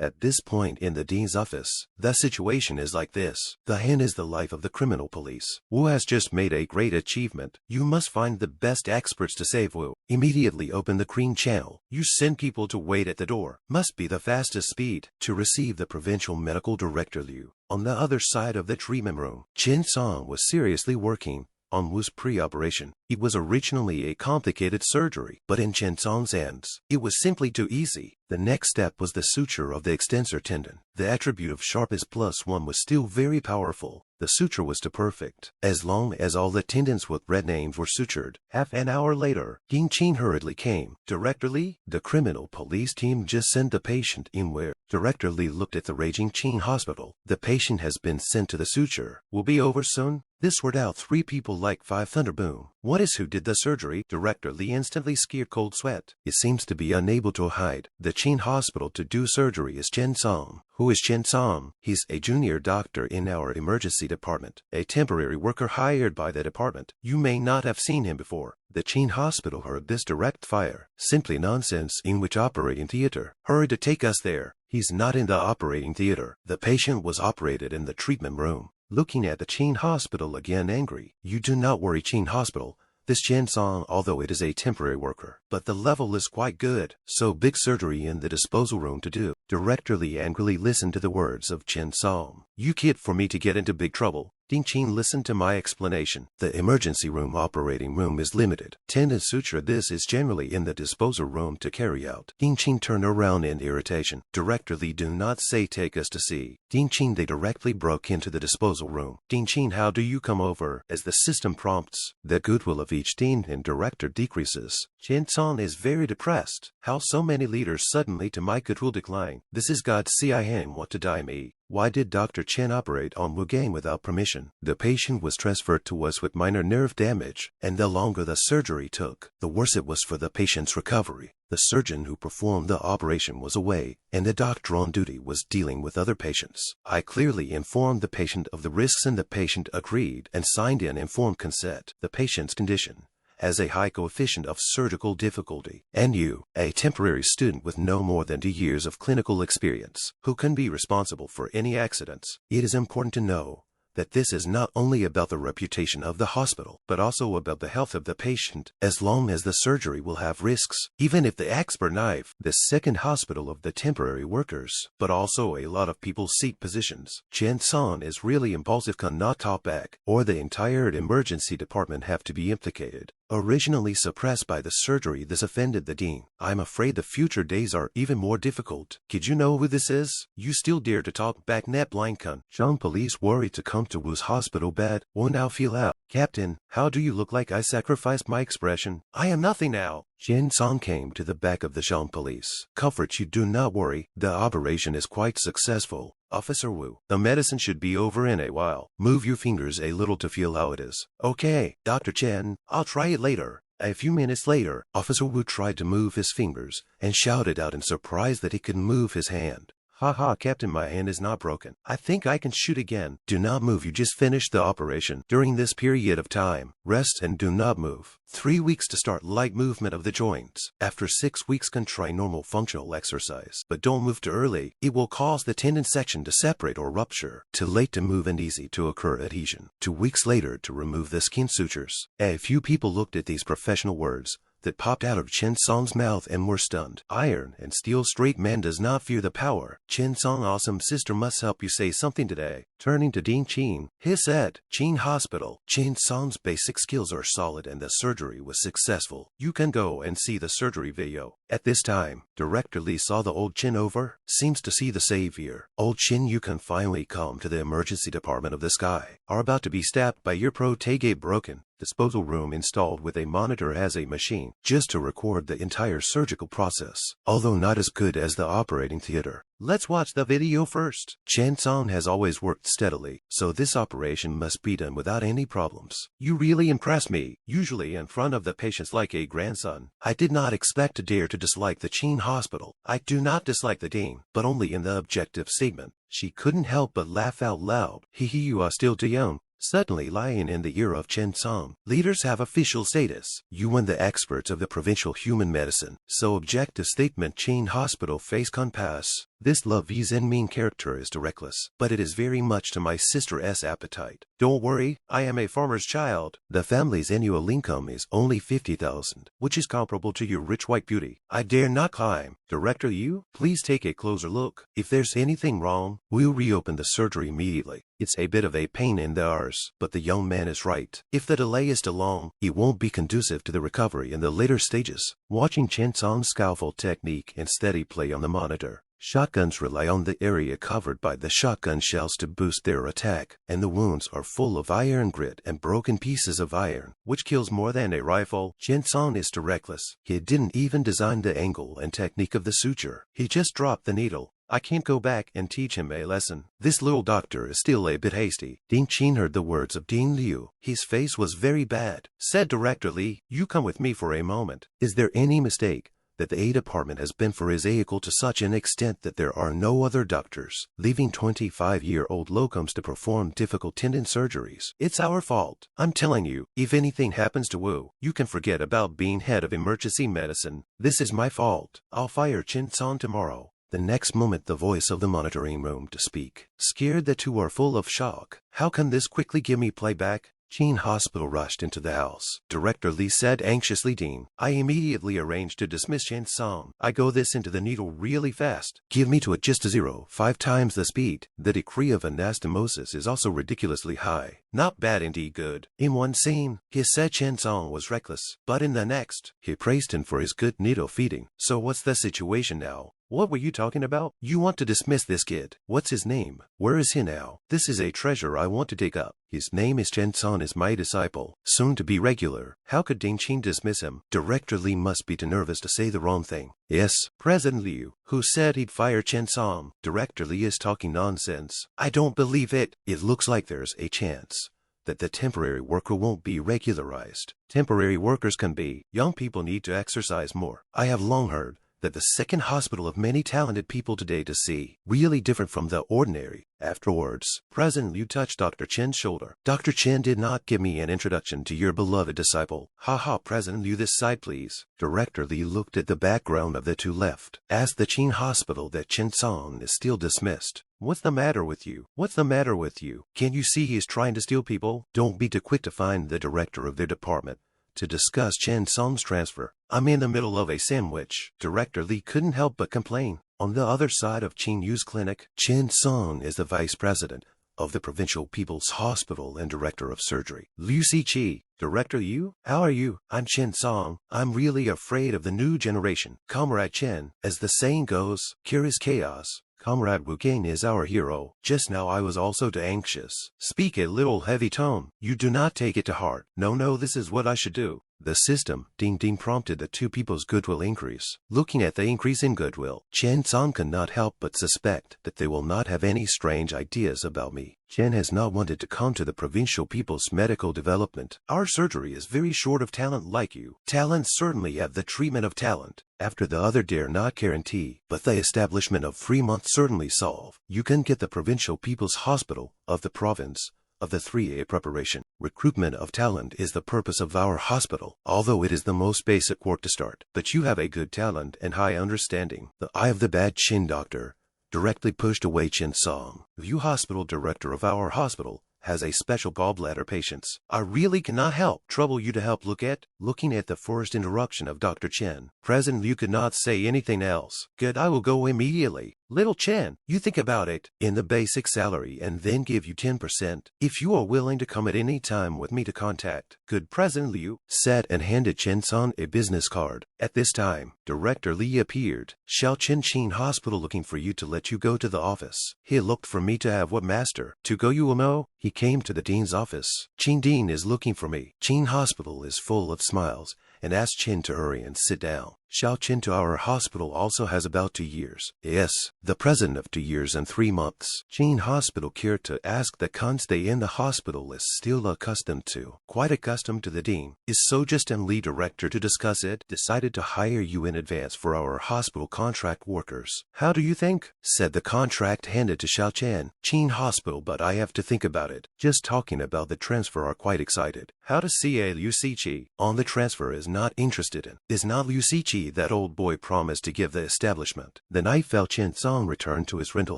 At this point in the dean's office, the situation is like this. The hand is the life of the criminal police. Wu has just made a great achievement. You must find the best experts to save Wu. Immediately open the green channel. You send people to wait at the door. Must be the fastest speed to receive the provincial medical director Liu. On the other side of the treatment room, Chen Cang was seriously working on Wu's pre-operation. It was originally a complicated surgery, but in Chen Cang's hands, it was simply too easy. The next step was the suture of the extensor tendon. The attribute of sharpest +1 was still very powerful. The suture was too perfect. As long as all the tendons with red names were sutured, half an hour later, Ding Qin hurriedly came. Director Li, the criminal police team just sent the patient in where? Director Li looked at the raging Qin hospital. The patient has been sent to the suture. Will be over soon. This word out 3 people like 5 thunder boom. What is who did the surgery? Director Li instantly scared cold sweat. It seems to be unable to hide. The Qin hospital to do surgery is Chen Cang. Who is Chen Cang? He's a junior doctor in our emergency department. A temporary worker hired by the department. You may not have seen him before. The Qin hospital heard this direct fire. Simply nonsense. In which operating theater? Hurry to take us there. He's not in the operating theater. The patient was operated in the treatment room. Looking at the Qin hospital again angry. You do not worry, Qin hospital. This Chen Cang, although it is a temporary worker, but the level is quite good, so big surgery in the disposal room to do. Director Li angrily listened to the words of Chen Cang. You kid for me to get into big trouble. Ding Qin listened to my explanation. The emergency room operating room is limited. Tendon suture this is generally in the disposal room to carry out. Ding Qin turned around in irritation. Director Li, do not say take us to see. Ding Qin, they directly broke into the disposal room. Ding Qin, how do you come over? As the system prompts, the goodwill of each dean and director decreases. Chen Cang is very depressed. How so many leaders suddenly to my goodwill decline? This is God, see I am what to die me. Why did Dr. Chen operate on Wu Gang without permission? The patient was transferred to us with minor nerve damage, and the longer the surgery took, the worse it was for the patient's recovery. The surgeon who performed the operation was away, and the doctor on duty was dealing with other patients. I clearly informed the patient of the risks and the patient agreed and signed in informed consent. The patient's condition has a high coefficient of surgical difficulty, and you, a temporary student with no more than 2 years of clinical experience, who can be responsible for any accidents. It is important to know that this is not only about the reputation of the hospital, but also about the health of the patient, as long as the surgery will have risks, even if the expert knife, the second hospital of the temporary workers, but also a lot of people seek positions. Chen Cang is really impulsive, cannot talk back, or the entire emergency department have to be implicated. Originally suppressed by the surgery, this offended the dean. I'm afraid the future days are even more difficult. Kid, you know who this is? You still dare to talk back, net blind cunt. Zhang police worried to come to Wu's hospital bed. Will now feel out. Captain, how do you look like I sacrificed my expression? I am nothing now. Chen Cang came to the back of the Zhang police. Comfort you, do not worry. The operation is quite successful. Officer Wu, the medicine should be over in a while. Move your fingers a little to feel how it is. Okay, Dr. Chen, I'll try it later. A few minutes later, Officer Wu tried to move his fingers and shouted out in surprise that he could move his hand. Haha, Captain, my hand is not broken. I think I can shoot again. Do not move, you just finished the operation. During this period of time, rest and do not move. 3 weeks to start light movement of the joints. After 6 weeks can try normal functional exercise. But don't move too early. It will cause the tendon section to separate or rupture. Too late to move and easy to occur adhesion. 2 weeks later to remove the skin sutures. A few people looked at these professional words that popped out of Chen Cang's mouth and were stunned. Iron and steel straight man does not fear the power. Chen Cang, awesome sister must help you say something today. Turning to Ding Qin, he said, Qin hospital. Chen Cang's basic skills are solid and the surgery was successful. You can go and see the surgery video. At this time, Director Li saw the old Chen over. Seems to see the savior. Old Chen, you can finally come to the emergency department of the sky. Are about to be stabbed by your protege broken. Disposal room installed with a monitor as a machine, just to record the entire surgical process, although not as good as the operating theater. Let's watch the video first. Chen Cang has always worked steadily, so this operation must be done without any problems. You really impress me, usually in front of the patients like a grandson. I did not expect to dare to dislike the Qin hospital. I do not dislike the dean, but only in the objective statement. She couldn't help but laugh out loud. Hee, you are still too young. Suddenly lying in the ear of Chen Cang. Leaders have official status. You and the experts of the provincial human medicine. So objective statement Qin hospital face compass. This Lovey's and mean character is reckless, but it is very much to my sister's appetite. Don't worry, I am a farmer's child. The family's annual income is only 50,000, which is comparable to your rich white beauty. I dare not climb. Director Yu, please take a closer look. If there's anything wrong, we'll reopen the surgery immediately. It's a bit of a pain in the arse, but the young man is right. If the delay is too long, it won't be conducive to the recovery in the later stages. Watching Chen Cang's skillful technique and steady play on the monitor, shotguns rely on the area covered by the shotgun shells to boost their attack, and the wounds are full of iron grit and broken pieces of iron, which kills more than a rifle. Chen Cang is too reckless. He didn't even design the angle and technique of the suture. He just dropped the needle. I can't go back and teach him a lesson. This little doctor is still a bit hasty. Ding Qin heard the words of Ding Liu. His face was very bad. Said Director Li, you come with me for a moment. Is there any mistake that the A department has been pharisaical to such an extent that there are no other doctors, leaving 25-year-old locums to perform difficult tendon surgeries? It's our fault. I'm telling you, if anything happens to Wu, you can forget about being head of emergency medicine. This is my fault. I'll fire Chen Cang tomorrow. The next moment the voice of the monitoring room to speak. Scared, the two are full of shock. How can this quickly give me playback? Qin Hospital rushed into the house. Director Li said anxiously, Dean, I immediately arranged to dismiss Chen Cang. I go this into the needle really fast. Give me to it just 0.5 times the speed. The degree of anastomosis is also ridiculously high. Not bad, indeed good. In one scene, he said Chen Cang was reckless, but in the next, he praised him for his good needle feeding. So what's the situation now? What were you talking about? You want to dismiss this kid. What's his name? Where is he now? This is a treasure I want to dig up. His name is Chen Cang, is my disciple, soon to be regular. How could Ding Qin dismiss him? Director Li must be too nervous to say the wrong thing. Yes, President Liu, who said he'd fire Chen Cang. Director Li is talking nonsense. I don't believe it. It looks like there's a chance that the temporary worker won't be regularized. Temporary workers can be. Young people need to exercise more. I have long heard that the second hospital of many talented people today to see, really different from the ordinary. Afterwards, President Liu touched Dr. Chen's shoulder. Dr. Chen did not give me an introduction to your beloved disciple. Haha, President Liu, this side please. Director Li looked at the background of the two left. Asked the Qin Hospital that Chen Cang is still dismissed. What's the matter with you? What's the matter with you? Can't you see he's trying to steal people? Don't be too quick to find the director of their department to discuss Chen Cang's transfer. I'm in the middle of a sandwich. Director Li couldn't help but complain. On the other side of Qin Yu's clinic, Chen Cang is the vice president of the Provincial People's Hospital and director of surgery. Liu Siqi, Director Yu, how are you? I'm Chen Cang. I'm really afraid of the new generation. Comrade Chen, as the saying goes, cure is chaos. Comrade Wu Gang is our hero. Just now I was also too anxious. Speak a little heavy tone. You do not take it to heart. No, this is what I should do. The system, Ding Ding, prompted the two people's goodwill increase. Looking at the increase in goodwill, Chen Cang cannot help but suspect that they will not have any strange ideas about me. Chen has not wanted to come to the Provincial People's Medical Development. Our surgery is very short of talent like you. Talent certainly have the treatment of talent. After the other dare not guarantee, but the establishment of Fremont certainly solve. You can get the Provincial People's Hospital of the province of the 3A preparation. Recruitment of talent is the purpose of our hospital, although it is the most basic work to start. But you have a good talent and high understanding. The eye of the bad Qin doctor directly pushed away Chen Cang. View hospital director of our hospital has a special gallbladder patients. I really cannot help trouble you to help look at. Looking at the first interruption of Dr. Chen, President Liu could not say anything else. Good, I will go immediately. Little Chen, you think about it. In the basic salary and then give you 10%. If you are willing to come at any time with me to contact. Good, President Liu said and handed Chen Cang a business card. At this time, Director Li appeared. Xiao Chen Qin Hospital looking for you to let you go to the office. He looked for me to have what master? To go you will know. He came to the dean's office. Qin Dean is looking for me. Qin Hospital is full of smiles and asked Chen to hurry and sit down. Xiao Chen to our hospital also has about 2 years. Yes, the president of 2 years and 3 months. Qin Hospital cared to ask that Khan stay in the hospital is still accustomed to. Quite accustomed to the dean. Is so just and Lee director to discuss it. Decided to hire you in advance for our hospital contract workers. How do you think? Said the contract handed to Xiao Chen. Qin Hospital, but I have to think about it. Just talking about the transfer are quite excited. How to see a Liu Siqi on the transfer is not interested in. Is not Liu Siqi fee that old boy promised to give the establishment. The night fell. Chen Cang returned to his rental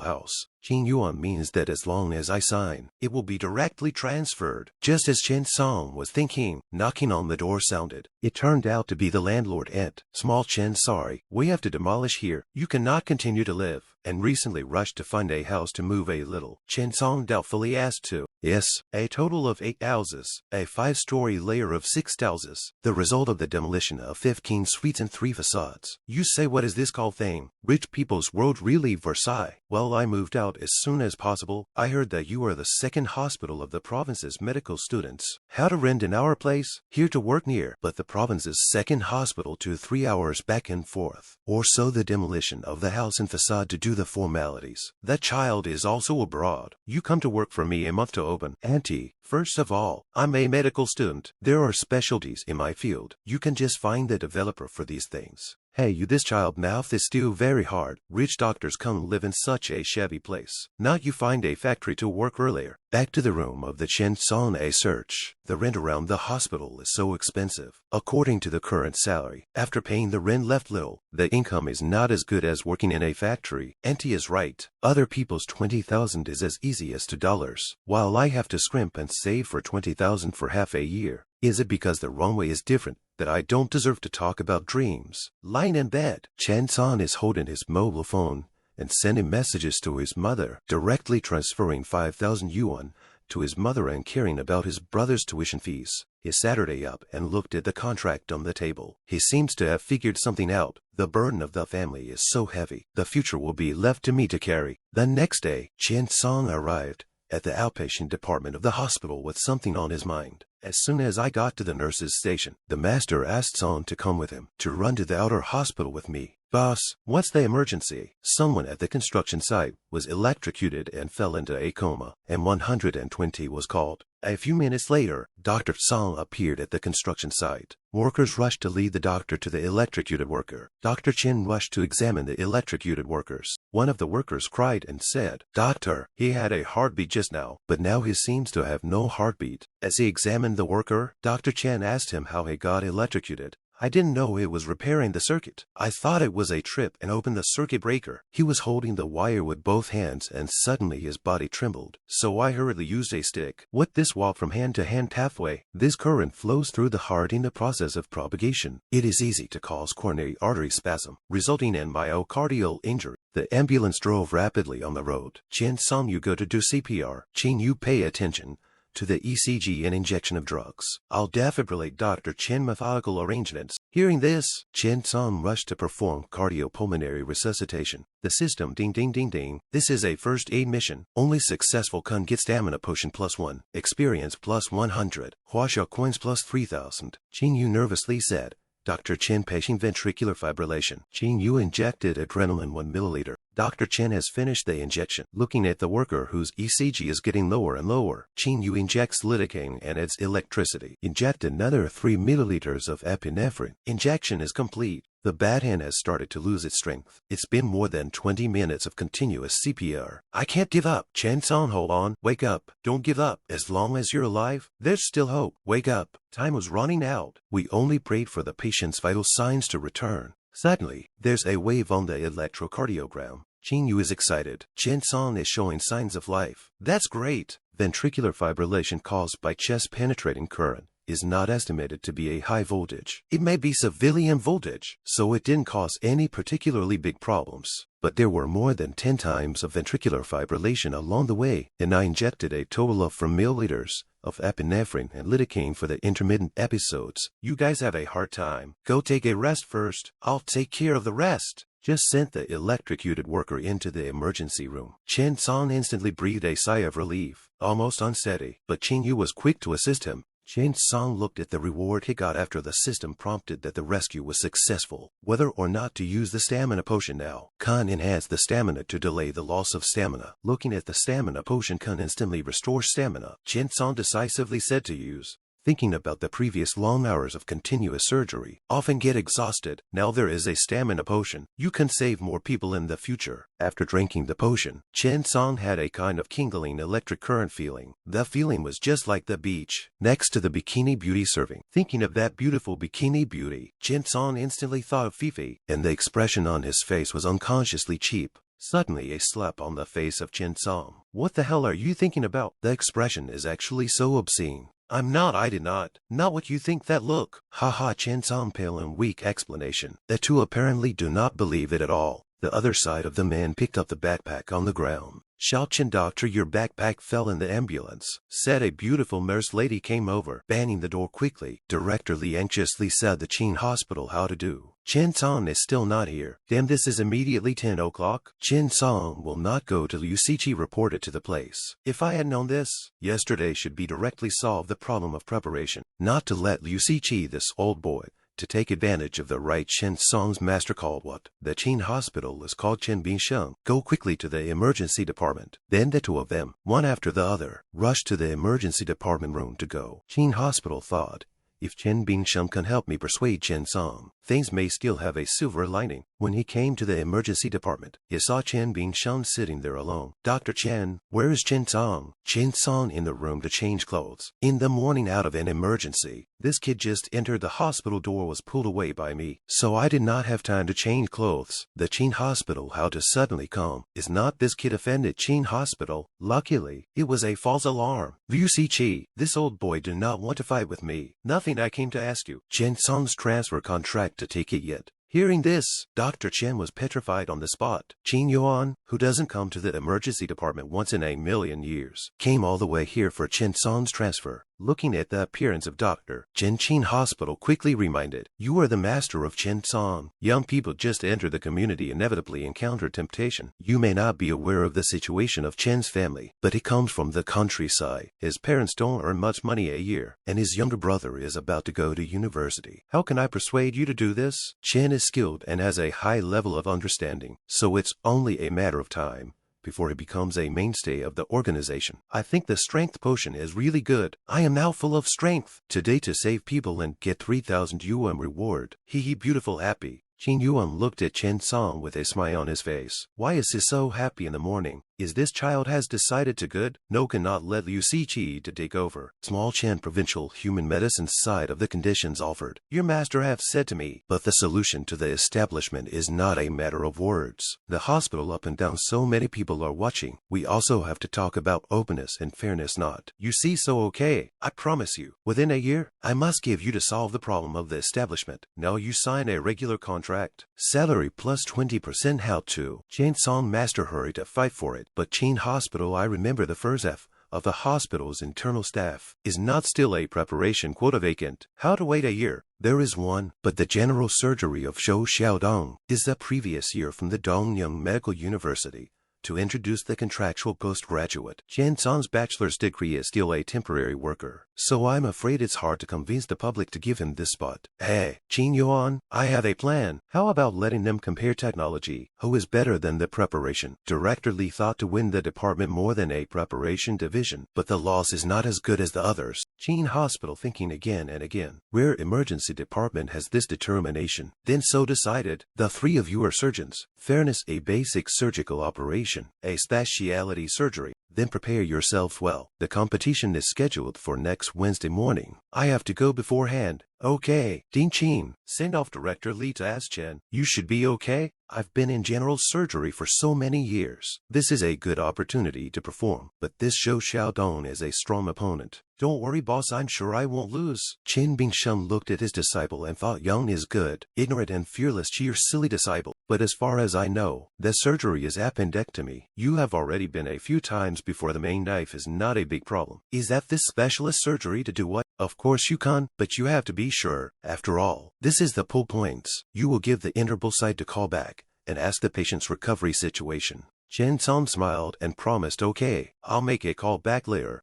house. Yuan means that as long as I sign, it will be directly transferred. Just as Chen Cang was thinking, knocking on the door sounded. It turned out to be the landlord aunt. Small Chen, sorry, we have to demolish here. You cannot continue to live. And recently rushed to find a house to move a little. Chen Cang doubtfully asked to. Yes, a total of 8 houses, a 5-story layer of 6 houses. The result of the demolition of 15 suites and 3 facades. You say, what is this called thing? Rich people's world, really, Versailles? Well, I moved out as soon as possible. I heard that you are the second hospital of the province's medical students. How to rent in our place? Here to work near, but the province's second hospital to 3 hours back and forth. Or so the demolition of the house and facade to do the formalities. That child is also abroad. You come to work for me a month to open. Auntie, first of all, I'm a medical student. There are specialties in my field. You can just find the developer for these things. Hey, you, this child mouth is still very hard. Rich doctors come live in such a shabby place. Not you find a factory to work earlier. Back to the room of the Chen Cang. A search. The rent around the hospital is so expensive. According to the current salary, after paying the rent left little, the income is not as good as working in a factory. Auntie is right. Other people's 20,000 is as easy as $2, while I have to scrimp and save for 20,000 for half a year. Is it because the runway is different that I don't deserve to talk about dreams? Lying in bed, Chen Cang is holding his mobile phone and sending messages to his mother, directly transferring 5,000 yuan to his mother and caring about his brother's tuition fees. He Saturday up and looked at the contract on the table. He seems to have figured something out. The burden of the family is so heavy. The future will be left to me to carry. The next day, Chen Cang arrived at the outpatient department of the hospital with something on his mind. As soon as I got to the nurse's station, the master asked Cang to come with him, to run to the outer hospital with me. Boss, what's the emergency? Someone at the construction site was electrocuted and fell into a coma, and 120 was called. A few minutes later, Dr. Cang appeared at the construction site. Workers rushed to lead the doctor to the electrocuted worker. Dr. Chen rushed to examine the electrocuted workers. One of the workers cried and said, "Doctor, he had a heartbeat just now, but now he seems to have no heartbeat." As he examined the worker, Dr. Chen asked him how he got electrocuted. I didn't know it was repairing the circuit. I thought it was a trip and opened the circuit breaker. He was holding the wire with both hands and suddenly his body trembled. So I hurriedly used a stick. What this walk from hand to hand pathway? This current flows through the heart in the process of propagation. It is easy to cause coronary artery spasm, resulting in myocardial injury. The ambulance drove rapidly on the road. Chen Cang, you go to do CPR. Chen, you pay attention to the ECG and injection of drugs. I'll defibrillate Dr. Chen. Methodical arrangements. Hearing this, Chen Cang rushed to perform cardiopulmonary resuscitation. The system ding ding ding ding. This is a first aid mission. Only successful can get stamina potion +1, experience +100, Huaxia coins +3,000. Qing Yu nervously said. Dr. Chen, patient ventricular fibrillation. Qing Yu injected adrenaline 1 milliliter. Dr. Chen has finished the injection. Looking at the worker whose ECG is getting lower and lower, Qing Yu injects lidocaine and adds electricity. Inject another 3 milliliters of epinephrine. Injection is complete. The bad hand has started to lose its strength. It's been more than 20 minutes of continuous CPR. I can't give up. Chen Cang, hold on. Wake up. Don't give up. As long as you're alive, there's still hope. Wake up. Time was running out. We only prayed for the patient's vital signs to return. Suddenly, there's a wave on the electrocardiogram. Qing Yu is excited. Chen Cang is showing signs of life. That's great. Ventricular fibrillation caused by chest-penetrating current is not estimated to be a high voltage. It may be civilian voltage, so it didn't cause any particularly big problems. But there were more than 10 times of ventricular fibrillation along the way, and I injected a total of 4 milliliters of epinephrine and lidocaine for the intermittent episodes. You guys have a hard time. Go take a rest first. I'll take care of the rest. Just sent the electrocuted worker into the emergency room. Chen Cang instantly breathed a sigh of relief, almost unsteady, but Qing Yu was quick to assist him. Chen Cang looked at the reward he got after the system prompted that the rescue was successful. Whether or not to use the stamina potion now, can enhance the stamina to delay the loss of stamina. Looking at the stamina potion can instantly restore stamina, Chen Cang decisively said to use. thinking about the previous long hours of continuous surgery. Often get exhausted. Now there is a stamina potion. You can save more people in the future. After drinking the potion, Chen Cang had a kind of tingling electric current feeling. The feeling was just like the beach next to the bikini beauty serving. Thinking of that beautiful bikini beauty, Chen Cang instantly thought of Fifi, and the expression on his face was unconsciously cheap. Suddenly a slap on the face of Chen Cang. What the hell are you thinking about? The expression is actually so obscene. I did not. Not what you think that look. Haha, Chen Cang pale and weak explanation. The two apparently do not believe it at all. The other side of the man picked up the backpack on the ground. Xiao Chen doctor, your backpack fell in the ambulance, said a beautiful nurse lady came over, banning the door quickly. Director Li anxiously said the Qin hospital how to do. Chen Cang is still not here. Damn, this is immediately 10 o'clock. Chen Cang will not go to Liu Siqi reported to the place. If I had known this, yesterday should be directly solve the problem of preparation. Not to let Liu Siqi, this old boy, to take advantage of the right. Chen Cang's master called what? The Qin hospital is called Chen Bingsheng. Go quickly to the emergency department. Then the two of them, one after the other, rushed to the emergency department room to go. Qin hospital thought, if Chen Bingsheng can help me persuade Chen Cang, things may still have a silver lining. When he came to the emergency department, he saw Chen Bingsheng sitting there alone. Dr. Chen, where is Chen Cang? Chen Cang in the room to change clothes. In the morning, out of an emergency, this kid just entered the hospital door was pulled away by me, so I did not have time to change clothes. The Qin hospital how to suddenly come. Is not this kid offended Qin hospital? Luckily, it was a false alarm. Liu Siqi, this old boy do not want to fight with me. Nothing, I came to ask you. Chen Cang's transfer contract to take it yet. Hearing this, Dr. Chen was petrified on the spot. Qin Yuan, who doesn't come to the emergency department once in a million years, came all the way here for Chen Cang's transfer. Looking at the appearance of Dr. Chen, Qin hospital quickly reminded, you are the master of Chen Cang. Young people just enter the community inevitably encounter temptation. You may not be aware of the situation of Chen's family, but he comes from the countryside. His parents don't earn much money a year, and his younger brother is about to go to university. How can I persuade you to do this? Chen is skilled and has a high level of understanding, so it's only a matter of time before he becomes a mainstay of the organization. I think the strength potion is really good. I am now full of strength. Today to save people and get 3,000 yuan reward. Hee beautiful happy. Qin Yuan looked at Chen Cang with a smile on his face. Why is he so happy in the morning? Is this child has decided to good? No, cannot let Liu Siqi to take over. Small Chen provincial human medicine side of the conditions offered. Your master have said to me, but the solution to the establishment is not a matter of words. The hospital up and down, so many people are watching. We also have to talk about openness and fairness not. You see, so okay. I promise you, within a year, I must give you to solve the problem of the establishment. Now you sign a regular contract. Salary plus 20%. How to? Chen Cang master hurried to fight for it. But Qin hospital, I remember the first F of the hospital's internal staff is not still a preparation quota vacant. How to wait a year? There is one, but the general surgery of Zhou Xiaodong is the previous year from the Dongyang Medical University to introduce the contractual postgraduate. Chen Cang's bachelor's degree is still a temporary worker, so I'm afraid it's hard to convince the public to give him this spot. Hey, Qin Yuan, I have a plan. How about letting them compare technology? Who is better than the preparation? Director Li thought to win the department more than a preparation division, but the loss is not as good as the others. Qin hospital thinking again and again. Rare emergency department has this determination. Then so decided. The three of you are surgeons. Fairness, a basic surgical operation, a specialty surgery. Then prepare yourself well. The competition is scheduled for next Wednesday morning. I have to go beforehand. Okay. Ding Qin, send off Director Li to ask Chen. You should be okay. I've been in general surgery for so many years. This is a good opportunity to perform, but this Zhou Xiaodong is a strong opponent. Don't worry, boss, I'm sure I won't lose. Chen Bingsheng looked at his disciple and thought, young is good, ignorant and fearless, your silly disciple. But as far as I know, the surgery is appendectomy. You have already been a few times before. The main knife is not a big problem. Is that this specialist surgery to do what? Of course you can, but you have to be sure. After all, this is the pull points. You will give the interval site to call back and ask the patient's recovery situation. Chen Cang smiled and promised, okay, I'll make a call back later.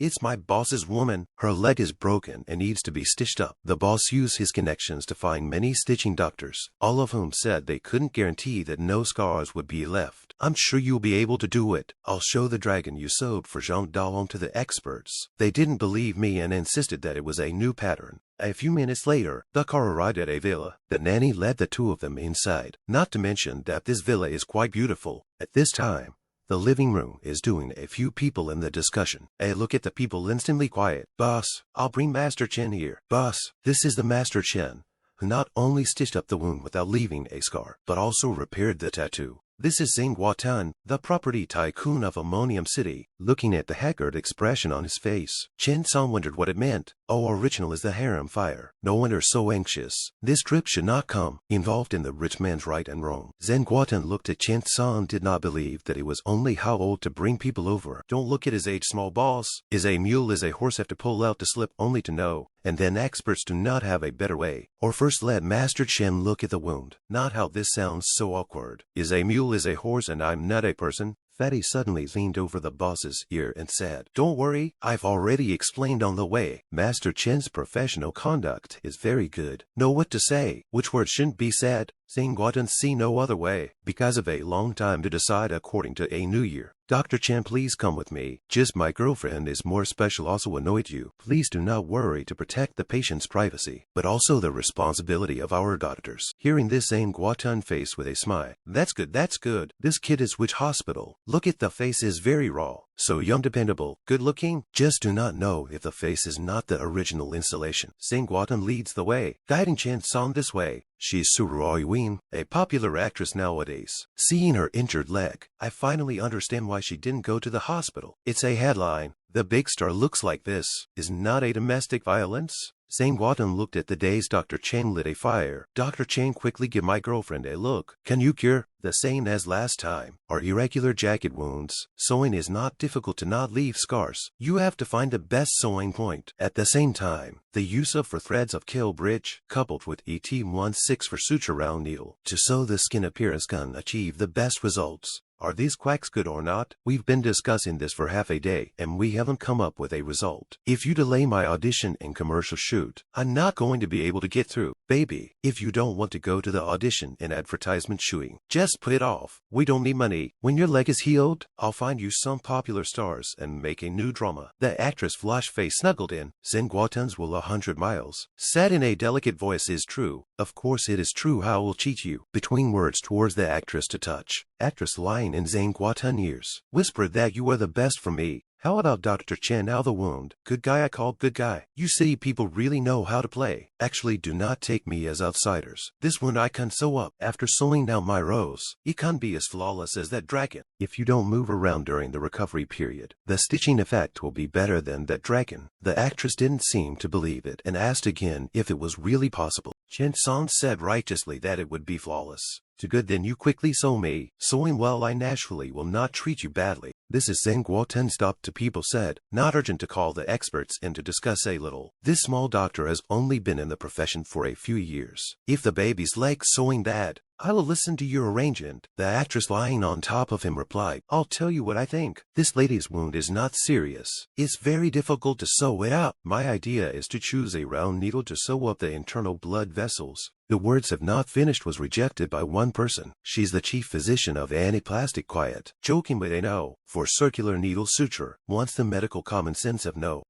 It's my boss's woman. Her leg is broken and needs to be stitched up. The boss used his connections to find many stitching doctors, all of whom said they couldn't guarantee that no scars would be left. I'm sure you'll be able to do it. I'll show the dragon you sewed for Jean Dalong to the experts. They didn't believe me and insisted that it was a new pattern. A few minutes later, the car arrived at a villa. The nanny led the two of them inside. Not to mention that this villa is quite beautiful. At this time, the living room is doing a few people in the discussion. A look at the people instantly quiet. Boss, I'll bring Master Chen here. Boss, this is the Master Chen, who not only stitched up the wound without leaving a scar, but also repaired the tattoo. This is Zhang Guotan, the property tycoon of Ammonium City. Looking at the haggard expression on his face, Chen Cang wondered what it meant. Oh, original is the harem fire. No wonder so anxious. This trip should not come involved in the rich man's right and wrong. Zhang Guotan looked at Chen Cang and did not believe that it was only how old to bring people over. Don't look at his age, small boss. Is a mule is a horse have to pull out to slip only to know. And then experts do not have a better way. Or first let Master Chen look at the wound. Not how this sounds so awkward. Is a mule is a horse and I'm not a person. Fatty suddenly leaned over the boss's ear and said, Don't worry, I've already explained on the way. Master Chen's professional conduct is very good. Know what to say, which words shouldn't be said. Zhang Guotan see no other way, because of a long time to decide according to a new year. Dr. Chen, please come with me. Just my girlfriend is more special also annoyed you. Please do not worry to protect the patient's privacy, but also the responsibility of our doctors. Hearing this, Zhang Guotan faced with a smile. That's good, that's good. This kid is which hospital? Look at the face is very raw. So young, dependable, good looking. Just do not know if the face is not the original installation. Zhang Guotan leads the way, guiding Chen Cang this way. She's Su Ruoyuan, a popular actress nowadays. Seeing her injured leg, I finally understand why she didn't go to the hospital. It's a headline. The big star looks like this. Is not a domestic violence? Zhang Guotan looked at the dazed Dr. Chen lit a fire. Dr. Chen, quickly give my girlfriend a look. Can you cure? The same as last time. Are irregular jacket wounds. Sewing is not difficult to not leave scars. You have to find the best sewing point. At the same time, the use of for threads of kill bridge, coupled with ET16 for suture round needle, to sew the skin appearance can achieve the best results. Are these quacks good or not? We've been discussing this for half a day, and we haven't come up with a result. If you delay my audition and commercial shoot, I'm not going to be able to get through. Baby, if you don't want to go to the audition and advertisement shooting, just put it off. We don't need money. When your leg is healed, I'll find you some popular stars and make a new drama. The actress flush face snuggled in. Zhang Guotan's will 100 miles. Said in a delicate voice is true. Of course it is true. How will cheat you? Between words towards the actress to touch. Actress lying in Zhang Guotan's ears. Whispered that you are the best for me. How about Dr. Chen out the wound? Good guy, I call good guy. You city people really know how to play. Actually, do not take me as outsiders. This wound I can sew up. After sewing down my rows, it can't be as flawless as that dragon. If you don't move around during the recovery period, the stitching effect will be better than that dragon. The actress didn't seem to believe it and asked again if it was really possible. Chen Cang said righteously that it would be flawless. Too good, then you quickly sew me. Sewing well, I naturally will not treat you badly. This is Zhang Guotan stopped to people said, not urgent to call the experts in to discuss a little. This small doctor has only been in the profession for a few years. If the baby's leg sewing bad, I'll listen to your arrangement. The actress lying on top of him replied, I'll tell you what I think. This lady's wound is not serious. It's very difficult to sew it up. My idea is to choose a round needle to sew up the internal blood vessels. The words have not finished was rejected by one person. She's the chief physician of Anaplastic Quiet. Joking, but they know. For circular needle suture, once the medical common sense of no.